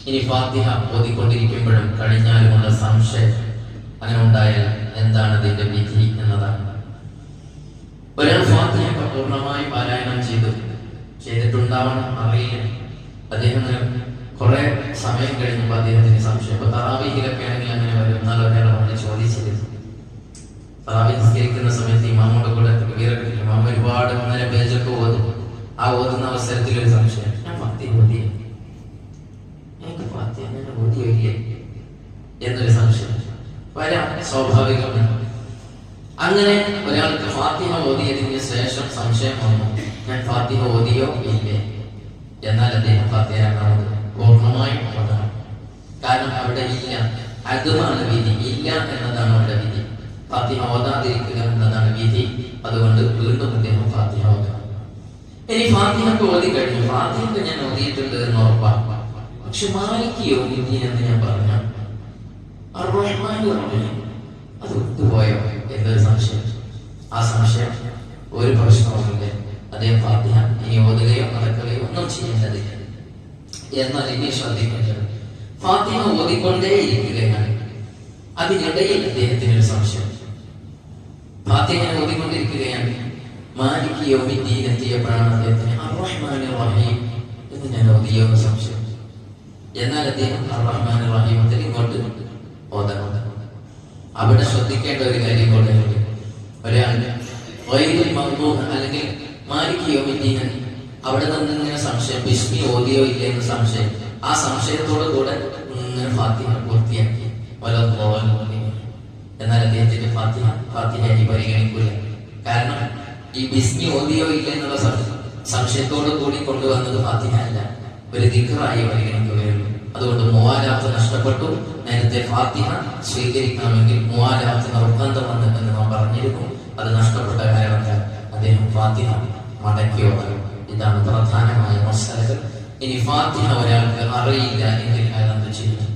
ഇനി ഫാത്തിഹ ഓതിക്കൊണ്ടിരിക്കുമ്പോഴും കഴിഞ്ഞാലുമുള്ള സംശയം അങ്ങനെ ഉണ്ടായാൽ എന്താണ് അതിന്റെ വിധി എന്നതാണ്. ഒരാൾ ഫാത്തിഹ പൂർണ്ണമായി പാരായണം ചെയ്തിട്ടുണ്ടാവണം, അറിയില്ല. അദ്ദേഹം കുറെ സമയം കഴിഞ്ഞപ്പോൾ അദ്ദേഹത്തിന് സംശയം. ഇപ്പൊ തറാവീഹിലൊക്കെ ആണെങ്കിൽ അങ്ങനെ വരും. എന്നാൽ ഒരാൾ വന്ന് ചോദിച്ചിരുന്നു, തറാവീഹ് നിസ്കരിക്കുന്ന സമയത്ത് ഇമാമോട് കൂടെ ഇമാമ ഒരുപാട് 1.5 പേജൊക്കെ ഓതും. ആ ഓതുന്ന അവസരത്തിൽ ഒരു സംശയം, ഞാൻ ഫാത്തിഹ ഓതിയ, എനിക്ക് ഫാത്തിഹ ഞാൻ ഓതിയില്ലേ എന്നൊരു സംശയം വരാം, സ്വാഭാവികമാണ്. അങ്ങനെ ഒരാൾക്ക് ഫാത്തിഹ ഓതിയതിന് ശേഷം സംശയം വന്നു, ഞാൻ ഫാത്തിഹ ഓതിയോ ഇല്ലേ. എന്നാൽ അദ്ദേഹം ഫാത്തിഹ പൂർണ്ണമായും ഓതണം. കാരണം അവിടെ ഇല്ല, അതുമാണ് വിധി. ഇല്ല എന്നതാണ് അവിടെ വിധി. ഫാത്തിഹ ഓതാതിരിക്കുക എന്നതാണ് വിധി. അതുകൊണ്ട് വീണ്ടും അദ്ദേഹം ഫാത്തിഹ ഓതണം. ഇനി ഫാത്തിഹക്ക് ഓതി കഴിഞ്ഞു, ഫാത്തിഹക്ക് ഞാൻ ഓതിയിട്ടുണ്ട് എന്ന് ഉറപ്പാണ്. പക്ഷെ മാലിക് യൗമിദ്ദീൻ എന്ന് ഞാൻ പറഞ്ഞു, അത് വിട്ടുപോയോ എന്നൊരു സംശയം. ആ സംശയം ഒരു പ്രശ്നവുമില്ല. അദ്ദേഹം ഫാത്തിഹ ഇനി ഓതുകയോ നടക്കുകയോ ഒന്നും ചെയ്യേണ്ടതില്ല. എന്നാൽ ഇനി ശ്രദ്ധിക്കേണ്ടത്, ഫാത്തിഹ ഓതിക്കൊണ്ടേ ഇരിക്കുകയാണ്. അതിനിടയിൽ അദ്ദേഹത്തിന് ഒരു സംശയം. ഫാത്തിഹ ഓതിക്കൊണ്ടിരിക്കുകയാണ്, മാലിക് യൗമിദ്ദീൻ എത്തിയപ്പോഴാണ് അദ്ദേഹത്തിന് അർ-റഹ്മാനിർ റഹീം എന്ന് ഞാൻ ഓതിയോ എന്ന് സംശയം. എന്നാൽ അദ്ദേഹം അർ-റഹ്മാനിർ റഹീമത്തിൽ ഇങ്ങോട്ട് ഓതണം. അവിടെ ശ്രദ്ധിക്കേണ്ട ഒരു കാര്യം കൂടെയുണ്ട്. ഒരാൾ ഗൈറുൽ മഗ്ദൂബ് അല്ലെങ്കിൽ മാലിക് യൗമിദ്ദീൻ അവിടെ നിന്ന് ഇങ്ങനെ സംശയം, ബിസ്മി ഓതിയോ ഇല്ലേ എന്ന് സംശയം. ആ സംശയത്തോടു കൂടെ ഇങ്ങനെ ഫാത്തിഹ പൂർത്തിയാക്കി. എന്നാൽ അദ്ദേഹത്തിന്റെ ഫാത്തിഹ പരിഗണിക്കൂല. കാരണം ഈ ബിസ്മി ഓതിയോ ഇല്ല എന്നുള്ള സംശയത്തോടു കൂടി കൊണ്ടുവന്നത് ഫാത്തിഹ അല്ല, ഒരു ദിക്റായി പരിഗണിക്കുകയുള്ളൂ. അതുകൊണ്ട് മുവാലാത്ത് നഷ്ടപ്പെട്ടു. നേരത്തെ ഫാത്തിഹ സ്വീകരിക്കണമെങ്കിൽ മുവാലാത്ത് നിർബന്ധമെന്ന് എന്ന് നാം പറഞ്ഞിരുന്നു. അത് നഷ്ടപ്പെട്ട കാരണത്താൽ അദ്ദേഹം ഫാത്തിഹ മടക്കി ഓതണം. ഇതാണ് പ്രധാനമായ മസലകൾ. ഇനി ഫാത്തിഹ ഒരാൾക്ക് അറിയില്ല എങ്കിൽ അയാൾ എന്ത് ചെയ്യും?